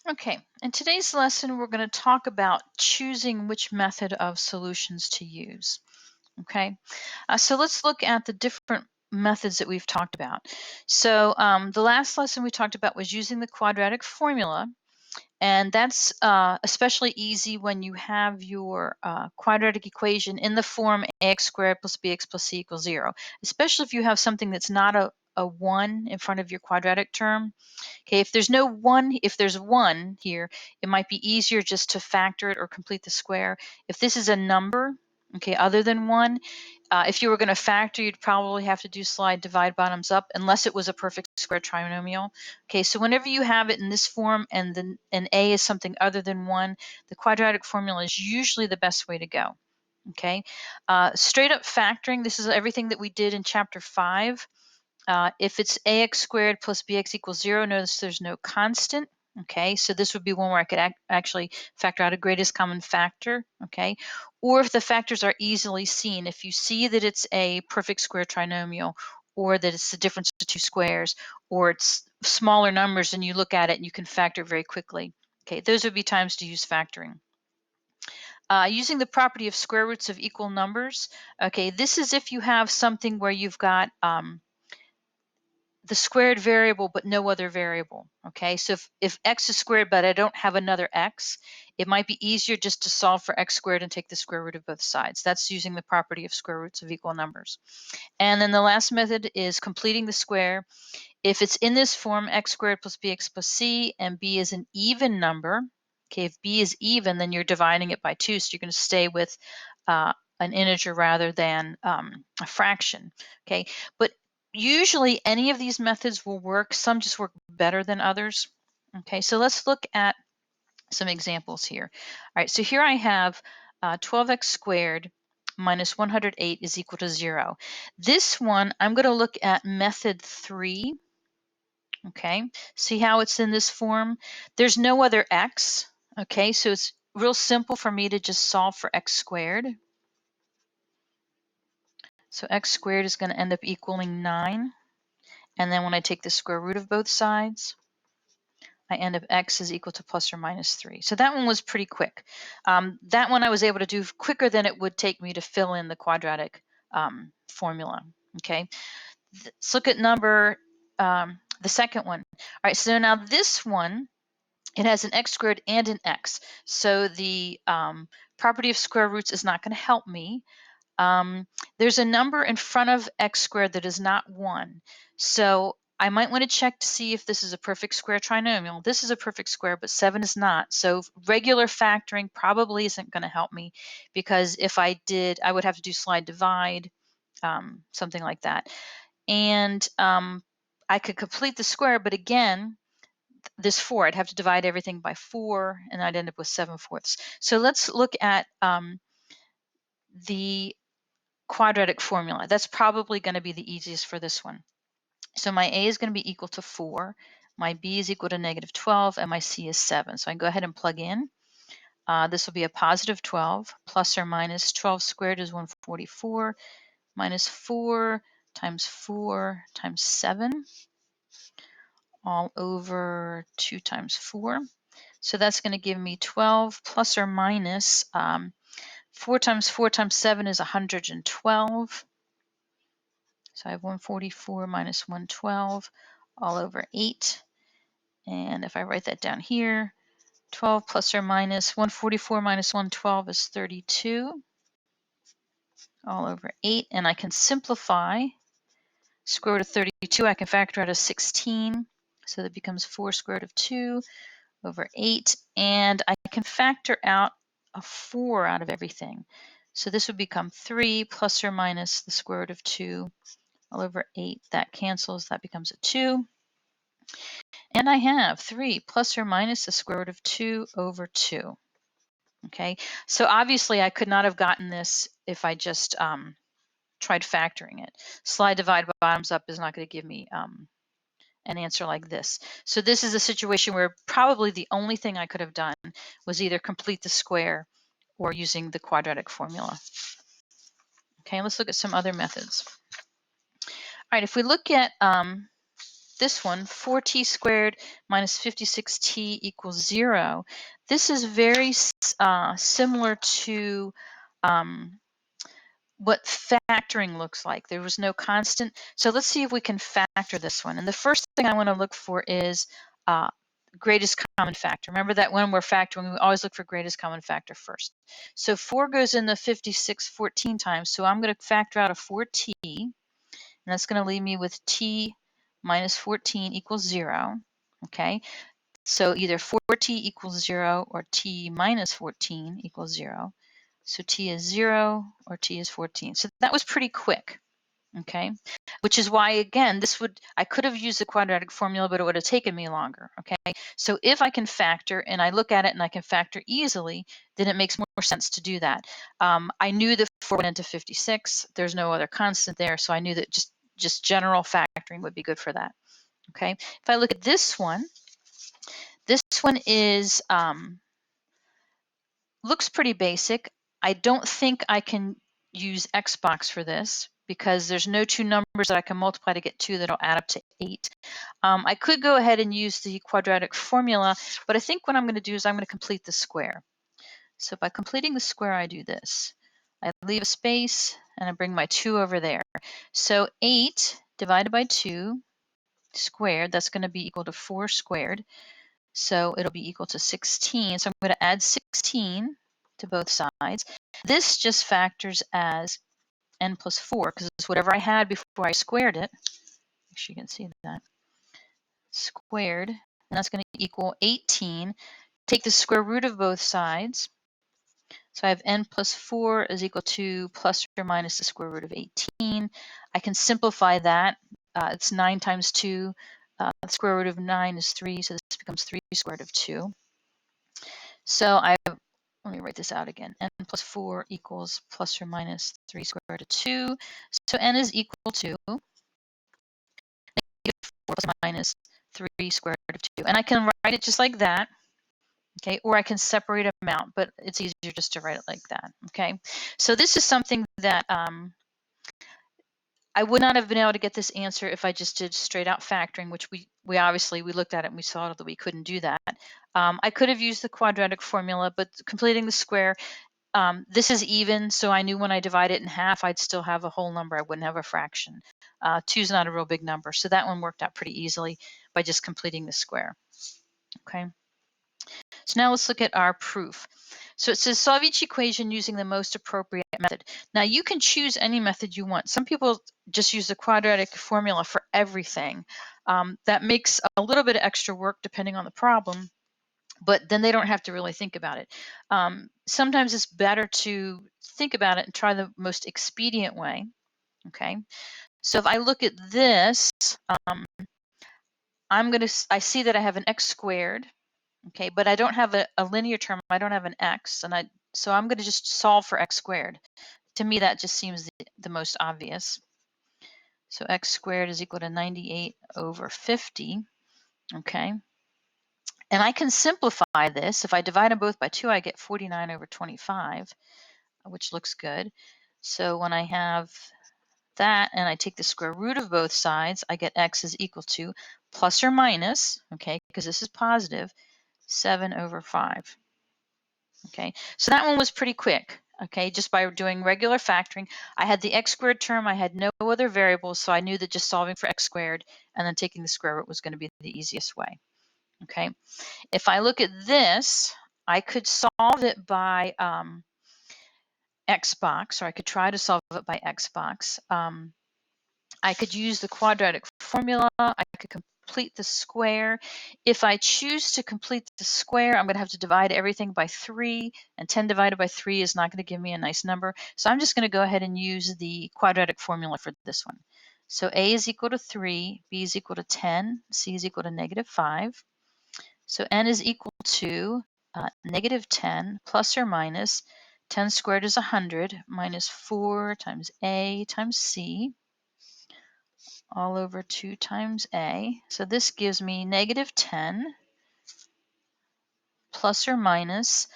Okay, in today's lesson, we're going to talk about choosing which method of solutions to use. Okay, so let's look at the different methods that we've talked about. So the last lesson we talked about was using the quadratic formula, and that's especially easy when you have your quadratic equation in the form ax squared plus bx plus c equals 0, especially if you have something that's not a 1 in front of your quadratic term. Okay, if there's no 1, if there's 1 here, it might be easier just to factor it or complete the square. If this is a number, okay, other than 1, if you were going to factor, you'd probably have to do slide divide bottoms up unless it was a perfect square trinomial. Okay, so whenever you have it in this form and then an a is something other than 1, the quadratic formula is usually the best way to go. Okay, straight up factoring, this is everything that we did in chapter 5. If it's ax squared plus bx equals 0, notice there's no constant. Okay, so this would be one where I could actually factor out a greatest common factor. Okay, or if the factors are easily seen, if you see that it's a perfect square trinomial, or that it's the difference of two squares, or it's smaller numbers and you look at it and you can factor very quickly. Okay, those would be times to use factoring. Using the property of square roots of equal numbers. Okay, this is if you have something where you've got the squared variable but no other variable. Okay, so if x is squared but I don't have another x, it might be easier just to solve for x squared and take the square root of both sides. That's using the property of square roots of equal numbers. And then the last method is completing the square. If it's in this form, x squared plus bx plus c, and b is an even number, okay, if b is even, then you're dividing it by 2, so you're going to stay with an integer rather than a fraction. Okay, but usually any of these methods will work. Some just work better than others. Okay, so let's look at some examples here. All right, so here I have 12x squared minus 108 is equal to 0. This one, I'm going to look at method 3. Okay, see how it's in this form? There's no other x. Okay, so it's real simple for me to just solve for x squared. So x squared is going to end up equaling 9. And then when I take the square root of both sides, I end up x is equal to plus or minus 3. So that one was pretty quick. That one I was able to do quicker than it would take me to fill in the quadratic formula. Okay, let's look at the second one. All right, so now this one, it has an x squared and an x. So the property of square roots is not going to help me. There's a number in front of x squared that is not 1. So I might want to check to see if this is a perfect square trinomial. This is a perfect square, but 7 is not. So regular factoring probably isn't going to help me, because if I did, I would have to do slide divide, something like that. And I could complete the square, but again, this 4, I'd have to divide everything by 4, and I'd end up with 7/4. So let's look at the quadratic formula. That's probably going to be the easiest for this one. So my a is going to be equal to 4, my b is equal to negative 12, and my c is 7. So I can go ahead and plug in. This will be a positive 12 plus or minus 12 squared is 144 minus 4 times 7 all over 2 times 4. So that's going to give me 12 plus or minus 4 times 4 times 7 is 112. So I have 144 minus 112 all over 8. And if I write that down here, 12 plus or minus 144 minus 112 is 32 all over 8. And I can simplify square root of 32. I can factor out a 16. So that becomes 4 square root of 2 over 8. And I can factor out a 4 out of everything. So this would become 3 plus or minus the square root of 2 all over 8. That cancels. That becomes a 2. And I have 3 plus or minus the square root of 2 over 2. Okay, so obviously I could not have gotten this if I just tried factoring it. Slide divide bottoms up is not going to give me an answer like this. So this is a situation where probably the only thing I could have done was either complete the square or using the quadratic formula. Okay, let's look at some other methods. All right, if we look at this one, 4t squared minus 56t equals 0, this is very similar to what factoring looks like. There was no constant. So let's see if we can factor this one. And the first thing I want to look for is greatest common factor. Remember that when we're factoring, we always look for greatest common factor first. So 4 goes into 56 14 times. So I'm going to factor out a 4t, and that's going to leave me with t minus 14 equals 0. Okay, so either 4t equals 0 or t minus 14 equals 0. So t is 0 or t is 14. So that was pretty quick, okay? Which is why, again, I could have used the quadratic formula, but it would have taken me longer, okay? So if I can factor and I look at it and I can factor easily, then it makes more sense to do that. I knew that 4 went into 56. There's no other constant there, so I knew that just general factoring would be good for that, okay? If I look at this one is looks pretty basic. I don't think I can use Xbox for this because there's no two numbers that I can multiply to get 2 that'll add up to 8. I could go ahead and use the quadratic formula, but I think what I'm going to do is I'm going to complete the square. So by completing the square, I do this. I leave a space and I bring my 2 over there. So 8 divided by 2 squared, that's going to be equal to 4 squared. So it'll be equal to 16. So I'm going to add 16 to both sides. This just factors as n plus 4 because it's whatever I had before I squared it. Make sure you can see that. Squared, and that's going to equal 18. Take the square root of both sides. So I have n plus 4 is equal to plus or minus the square root of 18. I can simplify that. It's 9 times 2. The square root of 9 is 3, so this becomes 3 squared of 2. So let me write this out again. N plus 4 equals plus or minus 3 squared root of 2. So n is equal to -4 plus or minus 3 squared root of 2. And I can write it just like that, okay? Or I can separate them out, but it's easier just to write it like that, okay? So this is something that I would not have been able to get this answer if I just did straight out factoring, which we obviously we looked at it and we saw that we couldn't do that. I could have used the quadratic formula, but completing the square, this is even, so I knew when I divide it in half, I'd still have a whole number. I wouldn't have a fraction. 2 is not a real big number, so that one worked out pretty easily by just completing the square. Okay. So now let's look at our proof. So it says solve each equation using the most appropriate method. Now you can choose any method you want. Some people just use the quadratic formula for everything. That makes a little bit of extra work depending on the problem, but then they don't have to really think about it. Sometimes it's better to think about it and try the most expedient way. Okay. So if I look at this, I see that I have an x squared. Okay, but I don't have a linear term. I don't have an x, so I'm going to just solve for x squared. To me, that just seems the most obvious. So x squared is equal to 98 over 50. Okay, and I can simplify this. If I divide them both by 2, I get 49 over 25, which looks good. So when I have that and I take the square root of both sides, I get x is equal to plus or minus, okay, because this is positive, 7 over 5. Okay, so that one was pretty quick, okay, just by doing regular factoring. I had the x squared term, I had no other variables, so I knew that just solving for x squared and then taking the square root was going to be the easiest way. Okay, if I look at this, I could solve it by Xbox, or I could try to solve it by Xbox. I could use the quadratic formula. I could complete the square. If I choose to complete the square, I'm going to have to divide everything by 3, and 10 divided by 3 is not going to give me a nice number. So I'm just going to go ahead and use the quadratic formula for this one. So a is equal to 3, b is equal to 10, c is equal to -5. So n is equal to -10 plus or minus 10 squared is 100 minus 4 times a times c all over 2 times a. So this gives me -10 plus or minus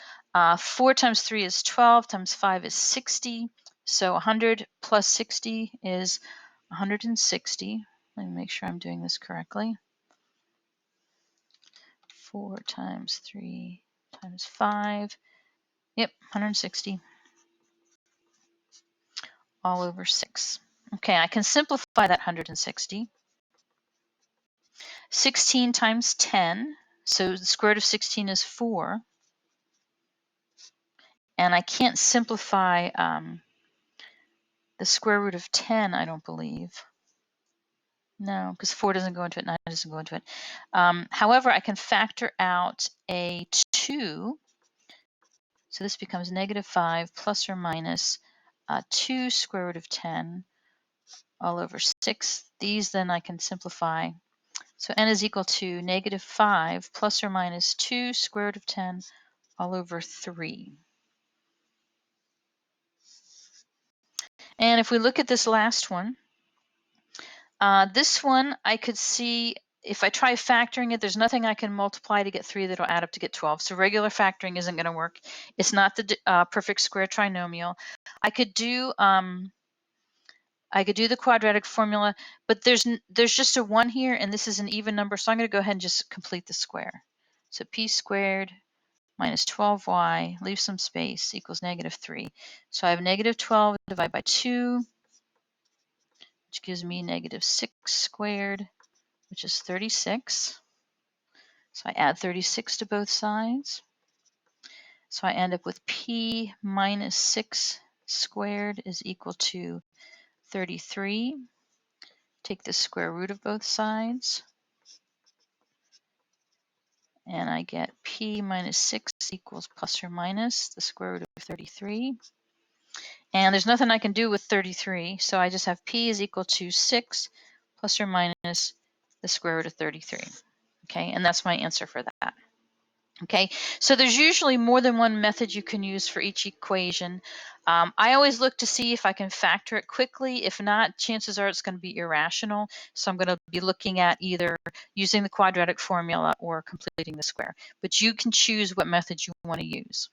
4 times 3 is 12 times 5 is 60. So 100 plus 60 is 160, Let me make sure I'm doing this correctly. 4 times 3 times 5. Yep, 160 all over 6. Okay, I can simplify that 160. 16 times 10, so the square root of 16 is 4. And I can't simplify the square root of 10, I don't believe. No, because 4 doesn't go into it, 9 doesn't go into it. However, I can factor out a 2. So this becomes -5 plus or minus 2 square root of 10 all over 6. These then I can simplify. So n is equal to -5 plus or minus 2 square root of 10 all over 3. And if we look at this last one, this one I could see if I try factoring it, there's nothing I can multiply to get 3 that'll add up to get 12. So regular factoring isn't going to work. It's not the perfect square trinomial. I could do the quadratic formula, but there's just a 1 here, and this is an even number, so I'm going to go ahead and just complete the square. So p squared minus 12y, leave some space, equals -3. So I have -12 divided by 2, which gives me -6 squared, which is 36. So I add 36 to both sides. So I end up with p minus 6 squared is equal to 33. Take the square root of both sides. And I get p minus 6 equals plus or minus the square root of 33. And there's nothing I can do with 33, so I just have p is equal to 6 plus or minus the square root of 33. Okay, and that's my answer for that. Okay, so there's usually more than one method you can use for each equation. I always look to see if I can factor it quickly. If not, chances are it's going to be irrational. So I'm going to be looking at either using the quadratic formula or completing the square. But you can choose what method you want to use.